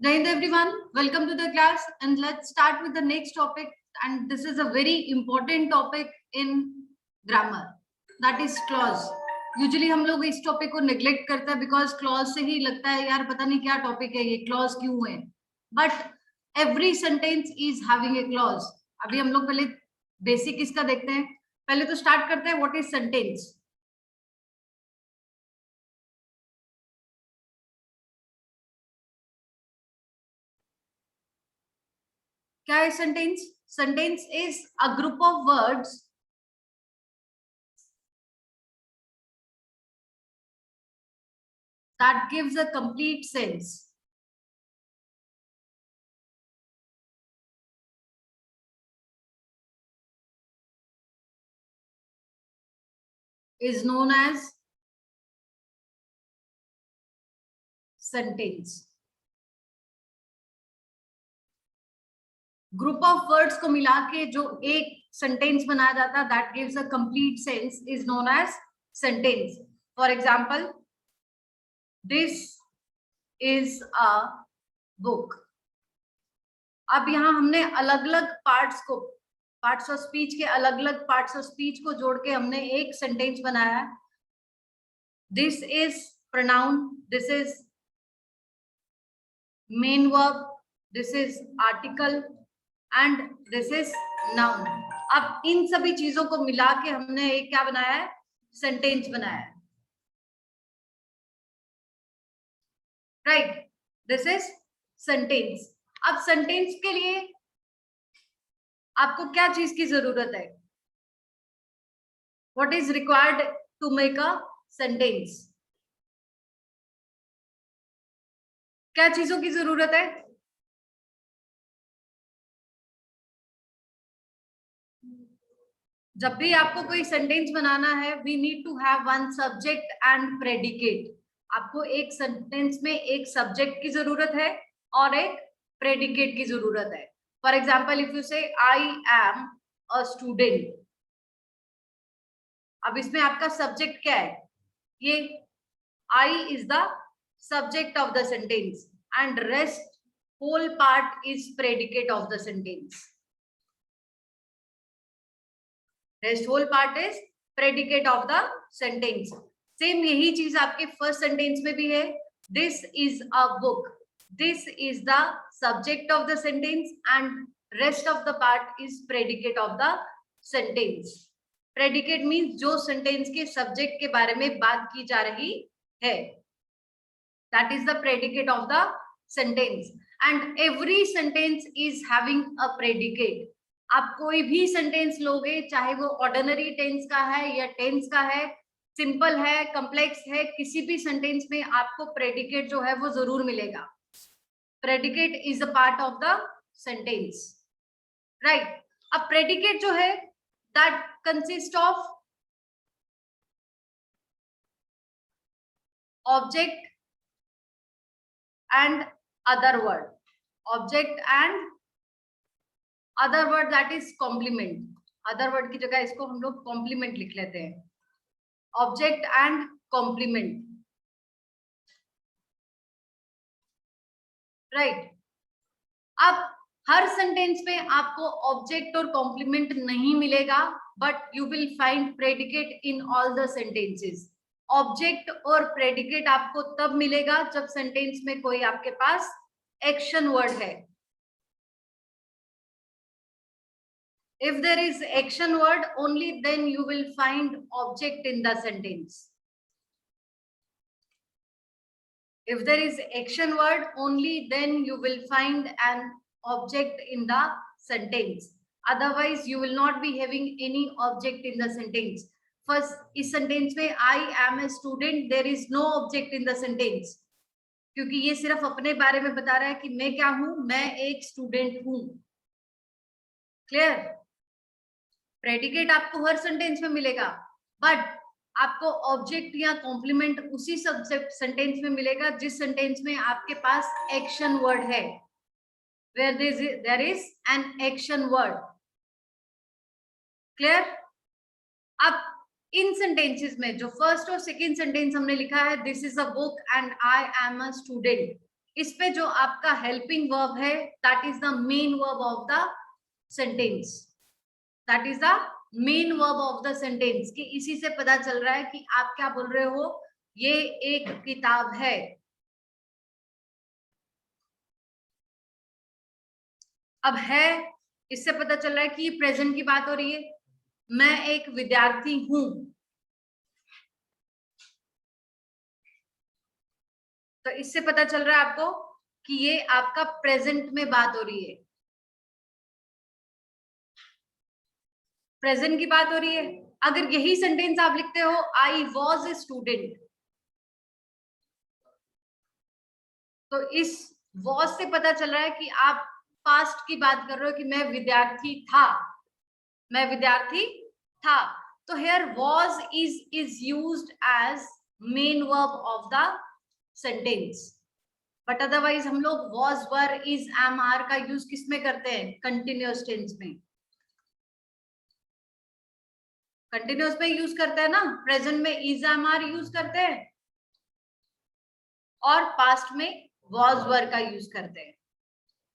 Jai Hind everyone, welcome to the class and let's start with the next topic, and this is a very important topic in grammar, that is clause. Usually हम लोग इस topic को neglect करते हैं because clause से ही लगता है यार पता नहीं क्या टॉपिक है ये, क्लॉज क्यों है, but every sentence is having a clause. अभी हम लोग पहले बेसिक इसका देखते हैं. पहले तो स्टार्ट करते हैं व्हाट इज सेंटेंस. क्या है sentence? Sentence is a group of words that gives a complete sense. Is known as sentence. Group of words को मिला के जो एक सेंटेंस बनाया जाता है, that gives a complete sense, is known as sentence. For example, this is a book. अब यहाँ हमने अलग अलग पार्ट्स ऑफ स्पीच के अलग अलग पार्ट्स ऑफ स्पीच को जोड़ के हमने एक सेंटेंस बनाया है. This is pronoun, this is main verb, this is article and this is noun. अब इन सभी चीजों को मिला के हमने एक क्या बनाया है? सेंटेंस बनाया है. Right, this is sentence. अब सेंटेंस के लिए आपको क्या चीज की जरूरत है? What is required to make a sentence? क्या चीजों की जरूरत है? जब भी आपको कोई सेंटेंस बनाना है, we need to have one subject and predicate. आपको एक सेंटेंस में एक सब्जेक्ट की जरूरत है और एक प्रेडिकेट की जरूरत है. फॉर एग्जाम्पल, इफ यू से आई एम अ स्टूडेंट, अब इसमें आपका सब्जेक्ट क्या है? ये I is the subject of the sentence and rest whole part is predicate of the sentence. Rest whole part is predicate of the sentence. Same यही चीज आपके फर्स्ट सेंटेंस में भी है. This is a book, this is the subject of the sentence and rest of the part is predicate of the sentence. Predicate means जो sentence के subject के बारे में बात की जा रही है, that is the predicate of the sentence. And every sentence is having a predicate. आप कोई भी सेंटेंस लोगे, चाहे वो ऑर्डिनरी टेंस का है या टेंस का है, सिंपल है, कॉम्प्लेक्स है, किसी भी सेंटेंस में आपको प्रेडिकेट जो है वो जरूर मिलेगा. Predicate is a part of the sentence. Right. अब प्रेडिकेट जो है that consist of object and other word. Object and other word that is complement. Other word की जगह इसको हम लोग कॉम्प्लीमेंट लिख लेते हैं. Object and complement. राइट. अब हर सेंटेंस में आपको ऑब्जेक्ट और कॉम्प्लीमेंट नहीं मिलेगा, but you will find predicate in all the sentences. Object और प्रेडिकेट आपको तब मिलेगा जब सेंटेंस में कोई आपके पास एक्शन वर्ड है. If there is action word, only then you will find object in the sentence. If there is action word, only then you will find an object in the sentence. Otherwise, you will not be having any object in the sentence. First, इस sentence में I am a student, there is no object in the sentence. क्योंकि ये सिर्फ अपने बारे में बता रहा है कि मैं क्या हूं, मैं एक स्टूडेंट हूं. क्लियर? प्रेडिकेट आपको हर सेंटेंस में मिलेगा, बट आपको ऑब्जेक्ट या कॉम्प्लीमेंट उसी सब्जेक्ट सेंटेंस में मिलेगा जिस सेंटेंस में आपके पास एक्शन वर्ड है, where there is an action word. Clear? अब इन सेंटेंसेस में जो फर्स्ट और सेकंड सेंटेंस हमने लिखा है, this is a book and I am a student, इस पे जो आपका हेल्पिंग वर्ब है that is the main verb of the sentence, that is the main verb of the sentence, कि इसी से पता चल रहा है कि आप क्या बोल रहे हो, ये एक किताब है। अब है, इससे पता चल रहा है कि प्रेजेंट की बात हो रही है, मैं एक विद्यार्थी हूं, तो इससे पता चल रहा है आपको कि ये आपका प्रेजेंट में बात हो रही है, प्रेजेंट की बात हो रही है। अगर यही सेंटेंस आप लिखते हो आई वॉज ए स्टूडेंट, तो इस वॉज से पता चल रहा है कि आप पास्ट की बात कर रहे हो कि मैं विद्यार्थी था, मैं विद्यार्थी था। तो here was is used as main verb of the sentence, but otherwise हम लोग was were is am are का यूज किस में करते हैं, कंटिन्यूअस टेंस में, कंटिन्यूअस में यूज करते हैं ना, प्रेजेंट में इज एम आर यूज करते हैं और पास्ट में वॉज वर का यूज करते हैं,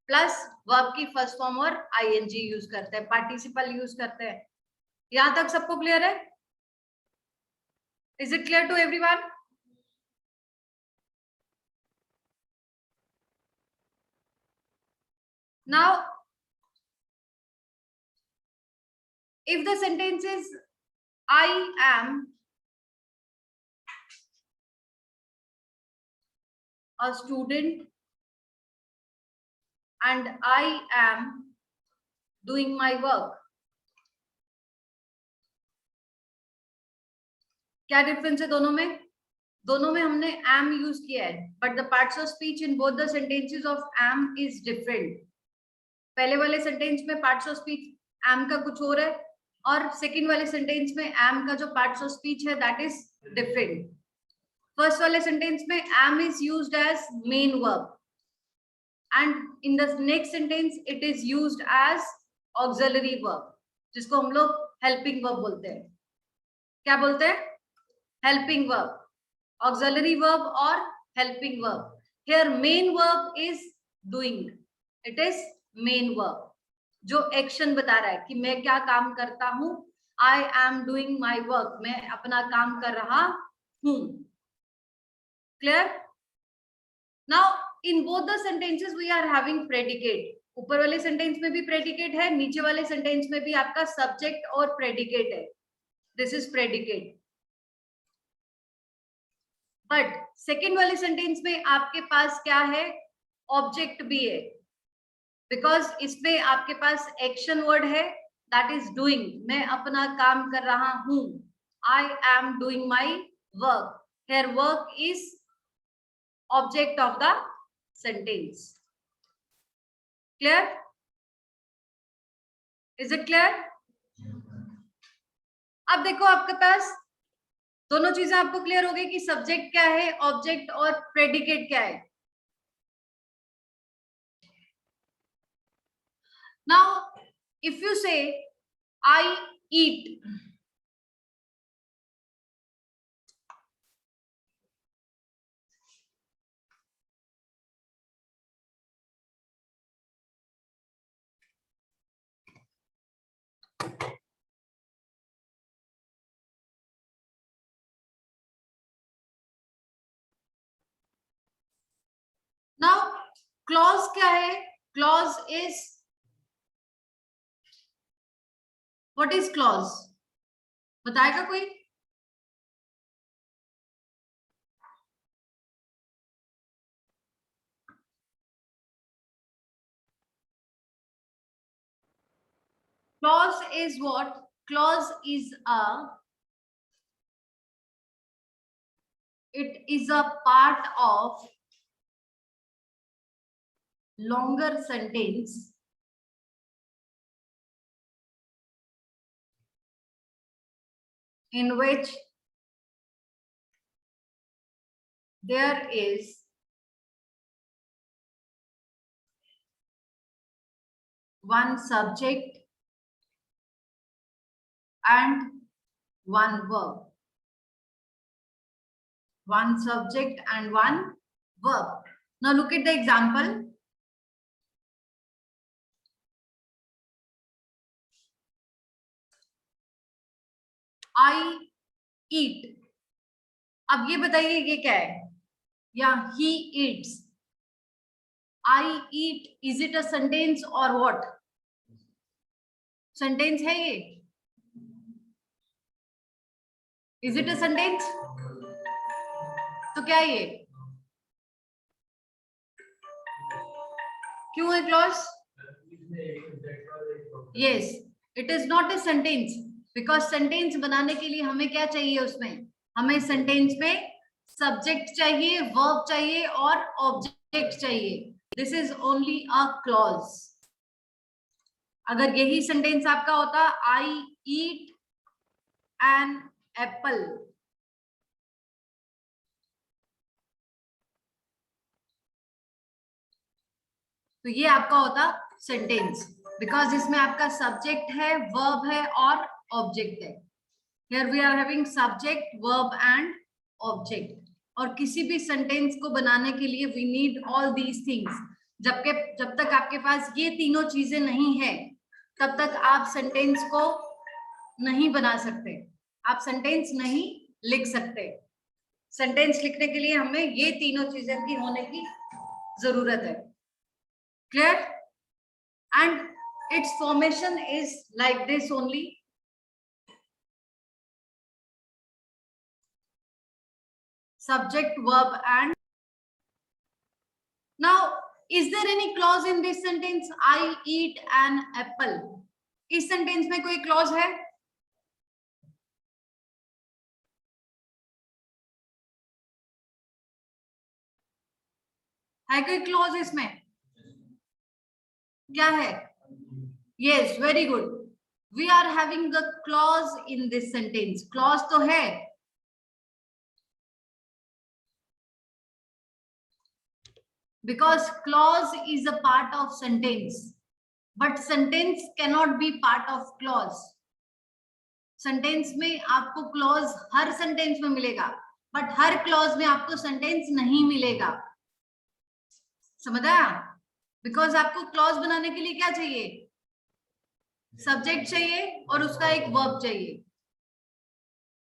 प्लस वर्ब की फर्स्ट फॉर्म और आईएनजी यूज करते हैं, पार्टिसिपल यूज करते हैं। यहां तक सबको क्लियर है? Is it clear to everyone? Now if the sentence is I am a student and I am doing my work, क्या डिफरेंस है दोनों में? दोनों में हमने am यूज किया है, but the parts of speech in both the sentences of am is different. पहले वाले सेंटेंस में पार्ट्स ऑफ स्पीच am का कुछ और है, और सेकंड वाले सेंटेंस में am का जो पार्ट्स ऑफ स्पीच है दैट इज डिफरेंट। फर्स्ट वाले सेंटेंस में am is used as main verb and in the next sentence it is used as auxiliary verb, जिसको हम लोग helping verb बोलते हैं। क्या बोलते हैं? helping verb, auxiliary verb or helping verb। here main verb is doing, it is main verb, जो action बता रहा है कि मैं क्या काम करता हूं, I am doing my work, मैं अपना काम कर रहा हूं। Clear? Now in both the sentences we are having predicate, ऊपर वाले सेंटेंस में भी प्रेडिकेट है, नीचे वाले सेंटेंस में भी आपका सब्जेक्ट और प्रेडिकेट है, this is predicate. But second वाले सेंटेंस में आपके पास क्या है, ऑब्जेक्ट भी है, बिकॉज इसमें आपके पास एक्शन वर्ड है दैट इज डूइंग, मैं अपना काम कर रहा हूं, I am doing my work, here work is object of the sentence. Clear? Is it clear? अब देखो आपके पास दोनों चीजें आपको क्लियर हो गई कि सब्जेक्ट क्या है, ऑब्जेक्ट और प्रेडिकेट क्या है। नाउ इफ यू से आई ईट, नाउ क्लॉज क्या है, clause is, what is clause, बताएगा कोई? Clause is what? Clause is a, it is a part of longer sentence in which there is one subject and one verb, one subject and one verb। Now look at the example. I eat. अब ये बताइए ये क्या है? या he eats. I eat. Is it a sentence or what? Sentence है ये? Is it a sentence? तो क्या है ये? क्यों है clause? Yes, it is not a sentence because sentence बनाने के लिए हमें क्या चाहिए उसमें? हमें sentence में subject चाहिए, verb चाहिए और object चाहिए. This is only a clause. अगर यही sentence आपका होता I eat an apple. तो ये आपका होता सेंटेंस, बिकॉज इसमें आपका सब्जेक्ट है, वर्ब है और ऑब्जेक्ट है. Here we are having subject, verb and object. और किसी भी सेंटेंस को बनाने के लिए we need all these things. जब तक आपके पास ये तीनों चीजें नहीं है तब तक आप सेंटेंस को नहीं बना सकते, आप सेंटेंस नहीं लिख सकते. सेंटेंस लिखने के लिए हमें ये तीनों चीजें की होने की जरूरत है. Clear? And its formation is like this only. Subject, verb and. Now, is there any clause in this sentence? I eat an apple. इस sentence में कोई clause है? है कोई clause इसमें? क्या है? Yes, very good. We are having a clause in this sentence. Clause तो है. Because clause is a part of sentence, but sentence cannot be part of clause. Sentence में आपको clause हर sentence में मिलेगा, but हर clause में आपको sentence नहीं मिलेगा. समझा? Because आपको clause बनाने के लिए क्या चाहिए? Subject चाहिए और उसका एक verb चाहिए.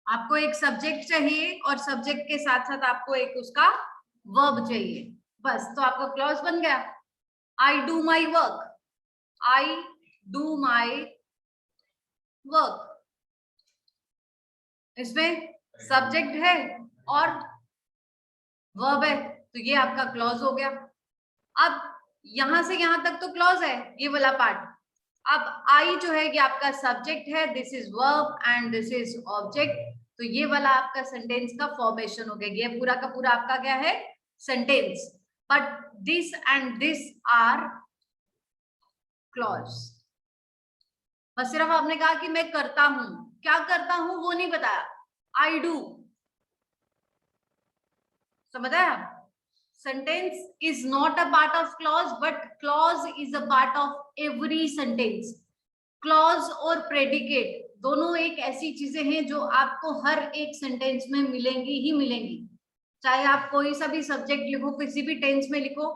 आपको एक subject चाहिए और subject के साथ साथ आपको एक उसका verb चाहिए. बस, तो आपका clause बन गया. I do my work. I do my work. इसमें सब्जेक्ट है और वर्ब है, तो ये आपका क्लॉज हो गया. अब यहां से यहां तक तो क्लॉज है, ये वाला पार्ट. अब आई जो है ये आपका सब्जेक्ट है, this is verb and this is object. तो ये वाला आपका सेंटेंस का फॉर्मेशन हो गया. ये पूरा का पूरा आपका क्या है? Sentence. But this and this are clause. बस सिर्फ आपने कहा कि मैं करता हूं, क्या करता हूं वो नहीं बताया. I do. समझा? Sentence is not a part of clause, but clause is a part of every sentence. Clause और predicate दोनों एक ऐसी चीजें हैं जो आपको हर एक सेंटेंस में मिलेंगी ही मिलेंगी. चाहे आप कोई सा भी सब्जेक्ट लिखो, किसी भी टेंस में लिखो,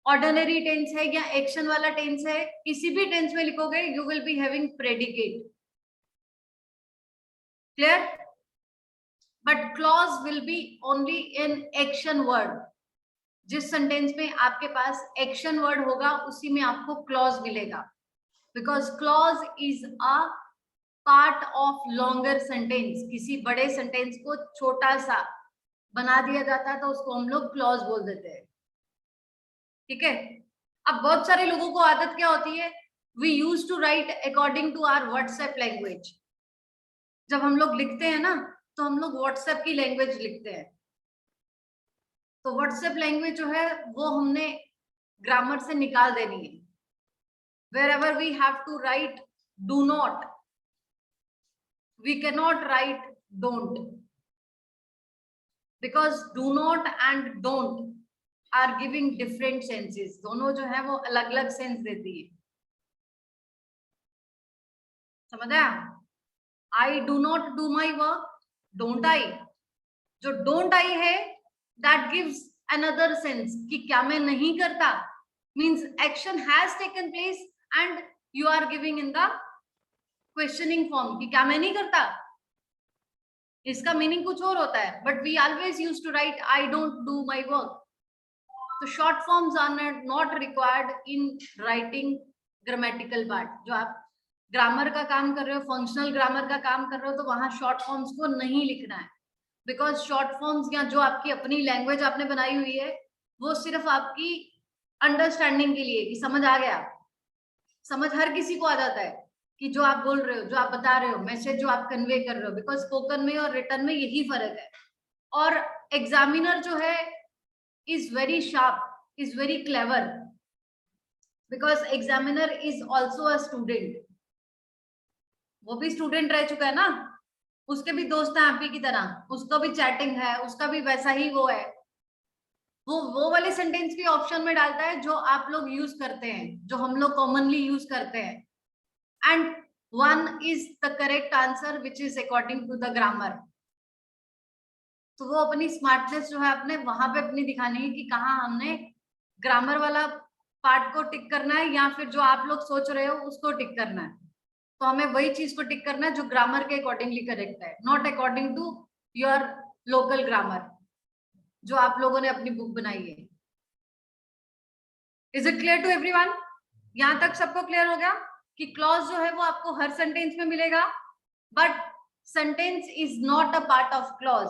ऑर्डिनरी टेंस है या एक्शन वाला टेंस है, किसी भी टेंस में लिखोगे you will be having predicate. Clear? But clause will be only in action word. जिस सेंटेंस में आपके पास एक्शन वर्ड होगा उसी में आपको क्लॉज मिलेगा. Because clause is a part of longer sentence. किसी बड़े सेंटेंस को छोटा सा बना दिया जाता है तो उसको हम लोग क्लॉज बोल देते हैं. ठीक है? अब बहुत सारे लोगों को आदत क्या होती है, we use to write according to our WhatsApp language. जब हम लोग लिखते हैं ना तो हम लोग व्हाट्सएप की लैंग्वेज लिखते हैं. तो व्हाट्सएप लैंग्वेज जो है वो हमने ग्रामर से निकाल देनी है. wherever we have to write do not, we cannot write don't, because do not and don't are giving different senses. दोनों जो है वो अलग अलग सेंस देती है. समझा? I do not do my work. Don't I? जो don't I है that gives another sense कि क्या मैं नहीं करता means action has taken place and you are giving in the questioning form कि क्या मैं नहीं करता, इसका मीनिंग कुछ और होता है, but we always use to write I don't do my work. तो short forms are not required in writing grammatical part. जो आप ग्रामर का काम कर रहे हो, फंक्शनल ग्रामर का काम कर रहे हो, तो वहां शॉर्ट फॉर्म्स को नहीं लिखना है, बिकॉज शॉर्ट फॉर्म्स या जो आपकी अपनी लैंग्वेज आपने बनाई हुई है वो सिर्फ आपकी अंडरस्टैंडिंग के लिए, कि समझ आ गया. समझ हर किसी को आ जाता है कि जो आप बोल रहे हो, जो आप बता रहे हो, मैसेज जो आप कन्वे कर रहे हो, बिकॉज स्पोकन में और रिटन में यही फर्क है. और एग्जामिनर जो है is very sharp, is very clever, because examiner is also a student. वो भी स्टूडेंट रह चुका है ना, उसके भी दोस्त हैं आप ही की तरह, उसका भी चैटिंग है, उसका भी वैसा ही वो है. वो वाले सेंटेंस भी ऑप्शन में डालता है जो आप लोग यूज करते हैं, जो हम लोग कॉमनली यूज करते हैं. And one is the correct answer which is according to the grammar. तो वो अपनी स्मार्टनेस जो है अपने वहां पे अपनी दिखानी है कि कहाँ हमने ग्रामर वाला पार्ट को टिक करना है या फिर जो आप लोग सोच रहे हो उसको टिक करना है. तो हमें वही चीज को टिक करना है जो ग्रामर के अकॉर्डिंगली करेक्ट है, not according to your local grammar जो आप लोगों ने अपनी बुक बनाई है. Is it clear to everyone? यहाँ तक सबको क्लियर हो गया कि क्लॉज जो है वो आपको हर सेंटेंस में मिलेगा, but sentence is not a part of clause.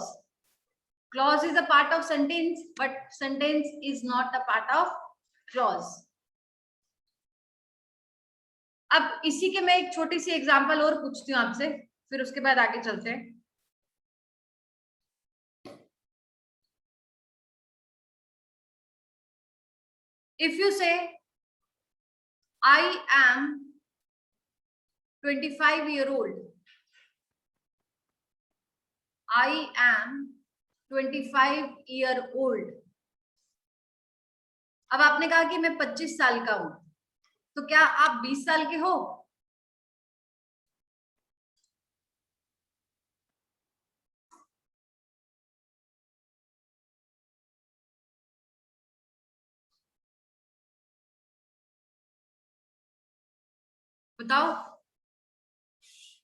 Clause is a part of sentence but sentence is not a part of clause. अब इसी के मैं एक छोटी सी एग्जांपल और पूछती हूँ आपसे, फिर उसके बाद आगे चलते हैं. इफ यू से I am 25-year-old. I am 25-year-old. अब आपने कहा कि मैं 25 साल का हूं, तो क्या आप 20 साल के हो? बताओ.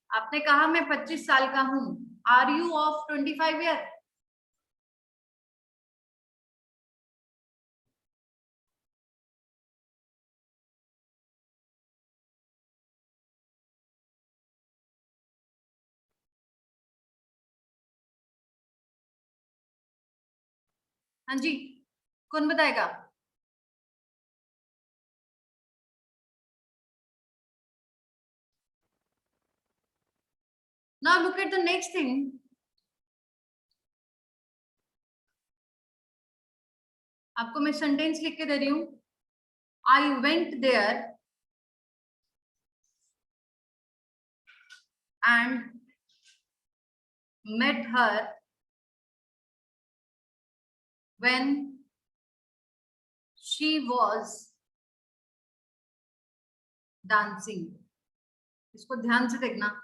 आपने कहा मैं 25 साल का हूं. Are you of 25 year? हाँ जी, कौन बताएगा? Now look at the next thing. आपको मैं सेंटेंस लिख के दे रही हूं. I went there and met her when she was dancing. इसको ध्यान से देखना.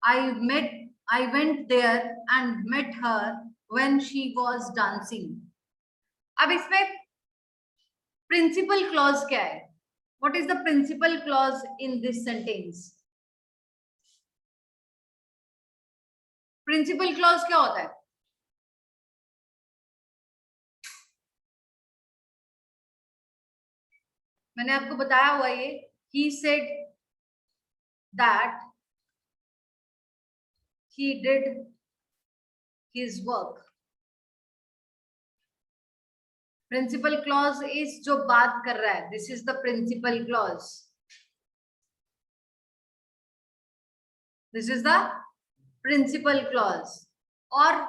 I went there and met her when she was dancing. अब इसमें प्रिंसिपल क्लॉज क्या है? What is the principal clause in this sentence? Principal clause क्या होता है? मैंने आपको बताया हुआ ये. He said that he did his work. Principal clause is जो बात कर रहा है. This is the principal clause. This is the principal clause. और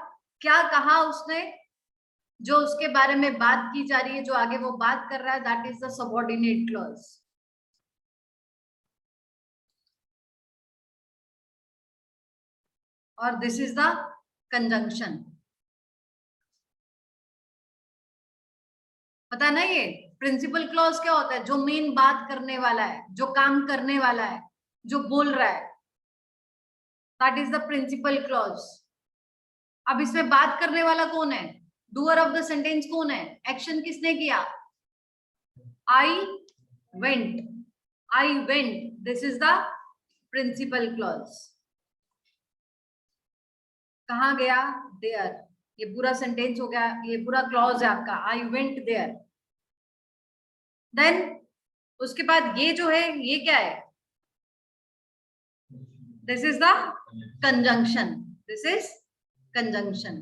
क्या कहा उसने? जो उसके बारे में बात की जा रही है, जो आगे वो बात कर रहा है, that is the subordinate clause. और दिस इज द कंजंक्शन. पता नहीं ये प्रिंसिपल क्लॉज क्या होता है? जो मेन बात करने वाला है, जो काम करने वाला है, जो बोल रहा है, that is the principal clause. अब इसमें बात करने वाला कौन है? डूअर ऑफ द सेंटेंस कौन है? एक्शन किसने किया? I went, I went, this is the principal clause. कहाँ गया? देयर। ये पूरा सेंटेंस हो गया, ये पूरा क्लॉज है आपका, आई वेंट देयर। देन उसके बाद ये जो है ये क्या है? This is the conjunction, this is conjunction,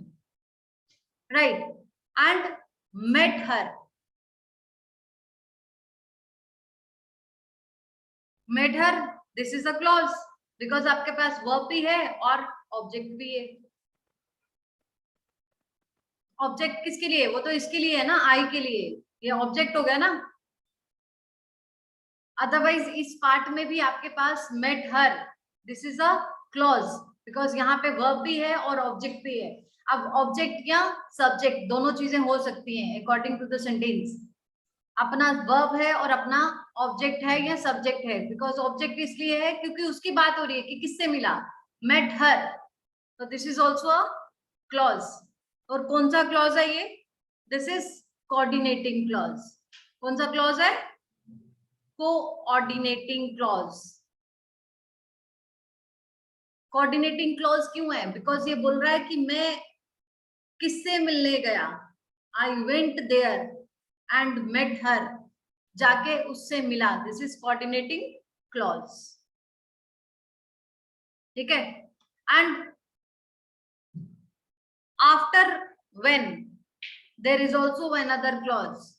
right. And met her, met her, this is the clause, because आपके पास वर्ब भी है और ऑब्जेक्ट भी है। ऑब्जेक्ट किसके लिए? वो तो इसके लिए है ना, आई के लिए, ये ऑब्जेक्ट हो गया ना। अदरवाइज इस पार्ट में भी आपके पास met her, this is a clause, because यहाँ पे वर्ब भी है और ऑब्जेक्ट भी है। अब ऑब्जेक्ट या सब्जेक्ट दोनों चीजें हो सकती हैं अकॉर्डिंग टू द सेंटेंस। अपना वर्ब है और अपना ऑब्जेक्ट है या सब्जेक्ट है, बिकॉज ऑब्जेक्ट इसलिए है क्योंकि उसकी बात हो रही है कि किससे मिला, मेट हर, तो this is also a clause. और कौन सा क्लॉज है ये? This is coordinating clause. कौन सा क्लॉज है? Coordinating clause. कोऑर्डिनेटिंग क्लॉज क्यों है? बिकॉज ये बोल रहा है कि मैं किससे मिलने गया, I went there and met her, जाके उससे मिला, दिस इज कोऑर्डिनेटिंग क्लॉज, ठीक है। And after when there is also another clause.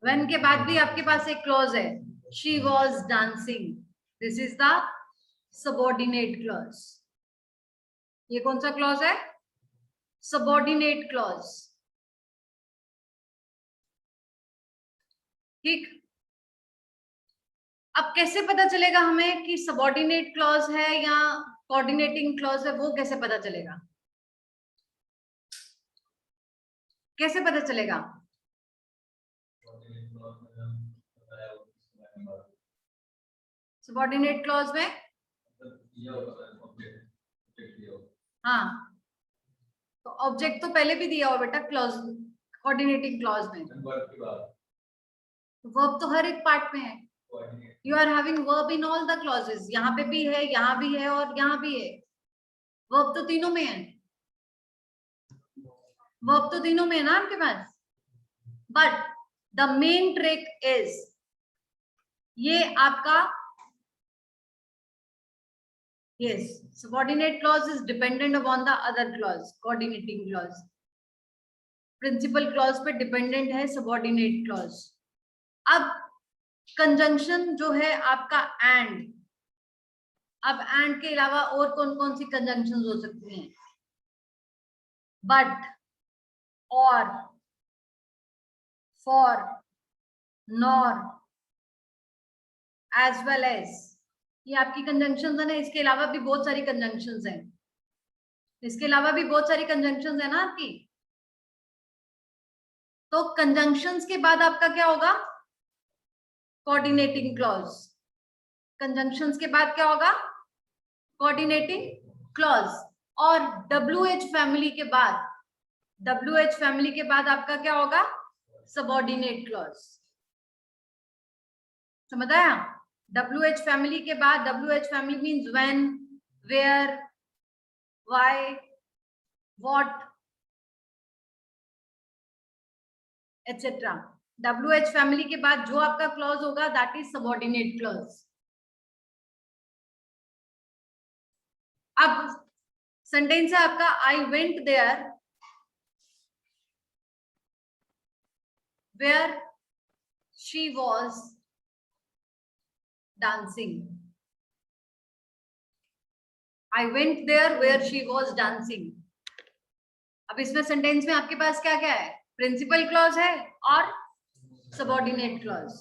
When के बाद भी आपके पास एक क्लॉज है, she was dancing, this is the subordinate clause. ये कौन सा क्लॉज है? सबऑर्डिनेट क्लॉज, ठीक। अब कैसे पता चलेगा हमें कि सबऑर्डिनेट क्लॉज है या कोऑर्डिनेटिंग क्लॉज है? वो कैसे पता चलेगा? कैसे पता चलेगा? सबऑर्डिनेट क्लॉज में हाँ, तो ऑब्जेक्ट तो पहले भी दिया हो बेटा क्लॉज, कोऑर्डिनेटिंग क्लॉज में। वर्ब तो हर एक पार्ट में है, you are having verb in all the clauses, यहाँ पे भी है, यहाँ भी है और यहाँ भी है। वर्ब तो तीनों में है, वर्ब तो तीनों में है ना आपके पास। But the main trick is, ये आपका yes, subordinate clause is dependent upon the other clause, coordinating clause। Principal clause पे डिपेंडेंट है सबऑर्डिनेट क्लॉज। अब कंजंक्शन जो है आपका एंड, अब एंड के अलावा और कौन कौन सी कंजंक्शन हो सकती हैं? बट, और, for, nor, as well as, ये आपकी कंजंक्शंस है ना। इसके अलावा भी बहुत सारी कंजंक्शंस हैं, इसके अलावा भी बहुत सारी कंजंक्शंस है ना आपकी। तो कंजंक्शंस के बाद आपका क्या होगा? Coordinating clause. कंजंक्शंस के बाद क्या होगा? Coordinating clause. और WH फैमिली के बाद, WH फैमिली के बाद आपका क्या होगा? सबऑर्डिनेट क्लॉज। समझ आया? WH फैमिली के बाद, WH family means when, where, why, what, etcetera. WH family के बाद जो आपका क्लॉज होगा दैट इज सबऑर्डिनेट क्लॉज। अब सेंटेंस है आपका, I went there where she was dancing. I went there where she was dancing. अब इसमें सेंटेंस में आपके पास क्या क्या है? प्रिंसिपल क्लॉज है और सबऑर्डिनेट क्लॉज।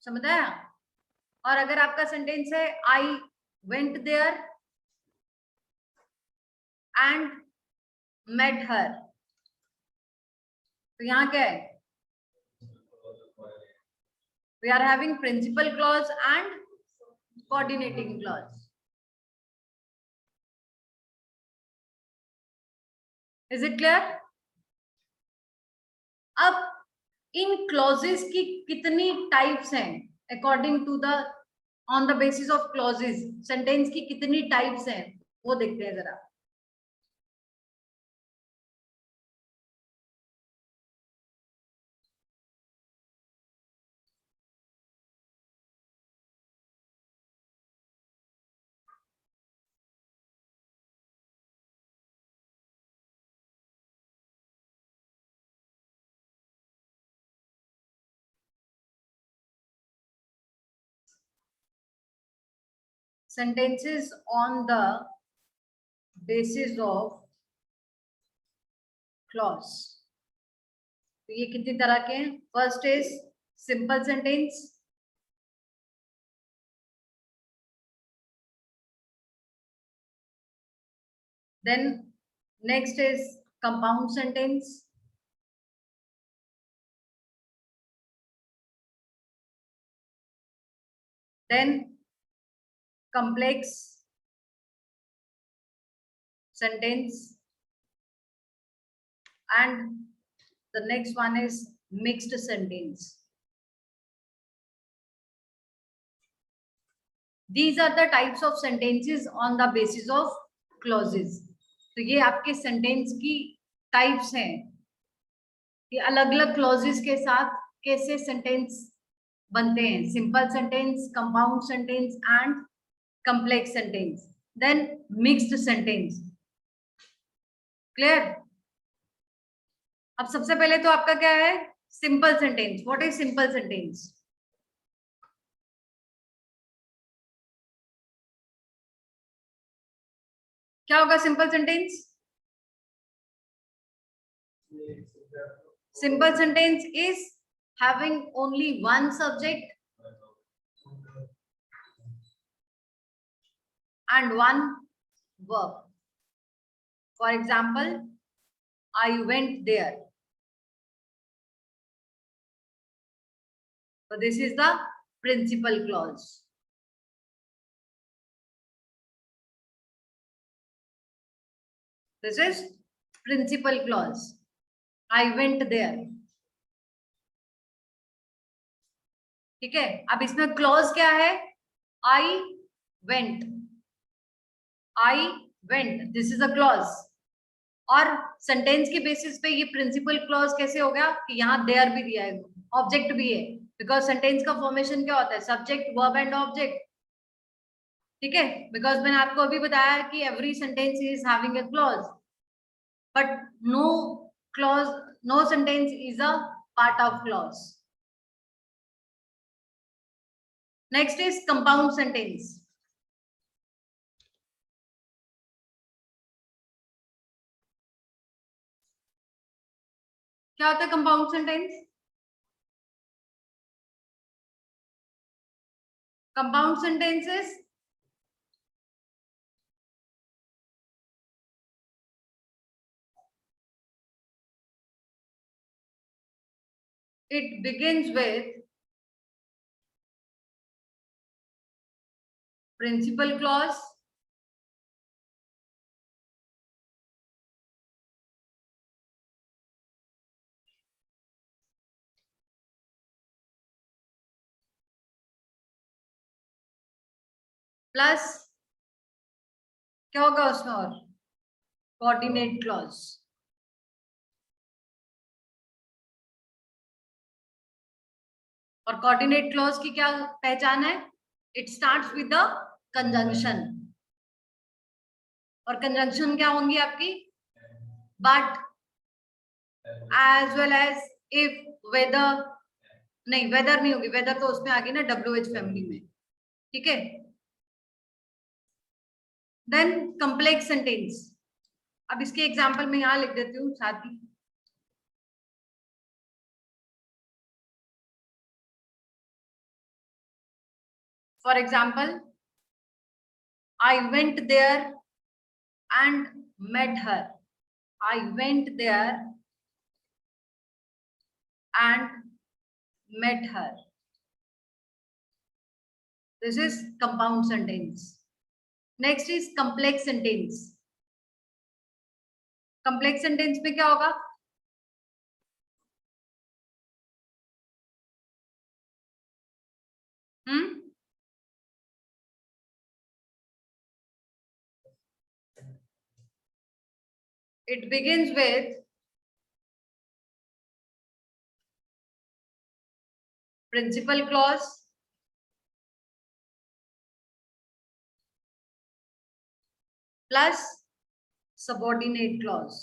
समझ आया? और अगर आपका सेंटेंस है I went there and met her, तो यहाँ क्या है? We are having principal clause and coordinating clause. Is it clear? अब इन क्लॉजेस की कितनी टाइप्स हैं according to the on the basis of clauses, sentence की कितनी टाइप्स हैं वो देखते हैं जरा. Sentences on the basis of clause. तो ये कितनी तरह के हैं? First is simple sentence, then next is compound sentence, then complex sentence, and the next one is mixed sentence. These are the types of sentences on the basis of clauses. तो ये आपके sentence की types हैं कि अलग अलग clauses के साथ कैसे सेंटेंस बनते हैं. Simple sentence, compound sentence and complex sentence, then mixed sentence. Clear? अब सबसे पहले तो आपका क्या है? Simple sentence. What is simple sentence? क्या होगा simple sentence? Simple sentence is having only one subject and one verb. For example, I went there. So this is the principal clause. This is principal clause. I went there. ठीक है. अब इसमें clause क्या है? I went. I went. This is a clause. और sentence के basis पे ये प्रिंसिपल क्लॉज कैसे हो गया कि यहाँ देयर भी दिया है, ऑब्जेक्ट भी है, बिकॉज सेंटेंस का फॉर्मेशन क्या होता है? Subject, verb and object. ठीक है. बिकॉज मैंने आपको अभी बताया कि every sentence is having a clause, but no clause, no sentence is a part of clause. Next is compound sentence. क्या होता है compound sentence? Compound sentences it begins with principal clause, plus क्या होगा उसमें? और कोऑर्डिनेट क्लॉज. और coordinate clause की क्या पहचान है? It starts with the conjunction. और कंजंक्शन क्या होंगी आपकी? But, as well as, if, whether. नहीं, वेदर नहीं होगी, वेदर तो उसमें आ गई ना WH फैमिली में. ठीक है. Then complex sentence. अब इसके एग्जांपल में यहाँ लिख देती हूँ साथ ही. For example, I went there and met her. I went there and met her. This is compound sentence. Next is complex sentence. Complex sentence में क्या होगा? It begins with principal clause plus subordinate clause.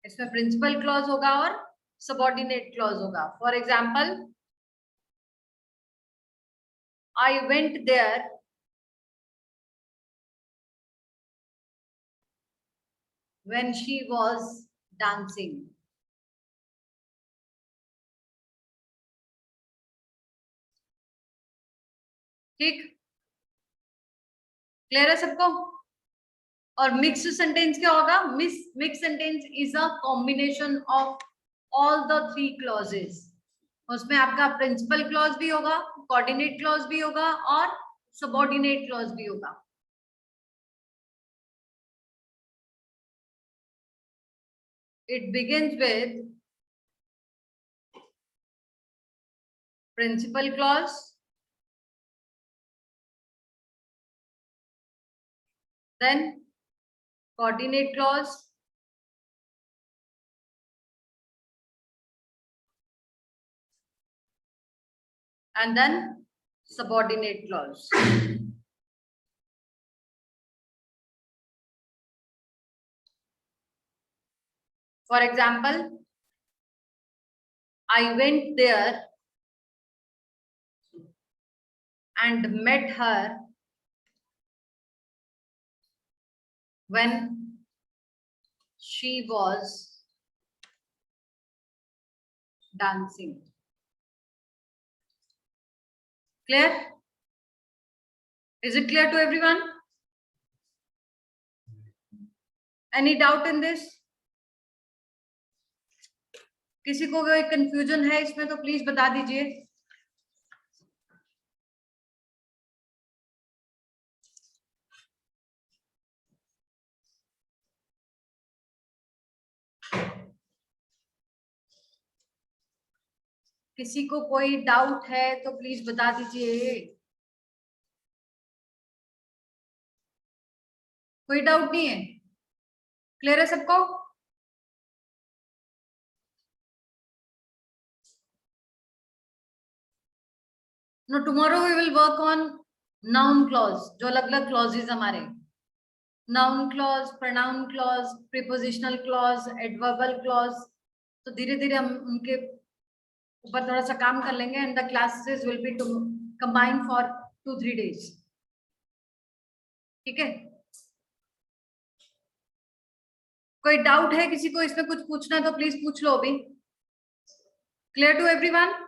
इसमें principal clause होगा और subordinate clause होगा. For example, I went there when she was dancing. ठीक, clear है सबको? और मिक्स सेंटेंस क्या होगा? Mix sentence is a combination of all the three clauses. उसमें आपका प्रिंसिपल क्लॉज भी होगा, कोऑर्डिनेट क्लॉज भी होगा और सबऑर्डिनेट क्लॉज भी होगा. It begins with principal clause, then coordinate clause, and then subordinate clause. For example, I went there and met her when she was dancing. Clear? Is it clear to everyone? Any doubt in this? किसी को कोई confusion है इसमें तो please बता दीजिए. किसी को कोई डाउट है तो प्लीज बता दीजिए. कोई डाउट नहीं है? क्लियर है सबको? No, tomorrow we will work on noun clause. जो अलग अलग क्लॉजेस हमारे, noun clause, pronoun clause, prepositional clause, adverbial clause, तो धीरे धीरे हम उनके ऊपर थोड़ा सा काम कर लेंगे. And the classes will be combined for 2-3 days. ठीक है? कोई डाउट है किसी को इसमें कुछ पूछना है तो प्लीज पूछ लो अभी. Clear to everyone?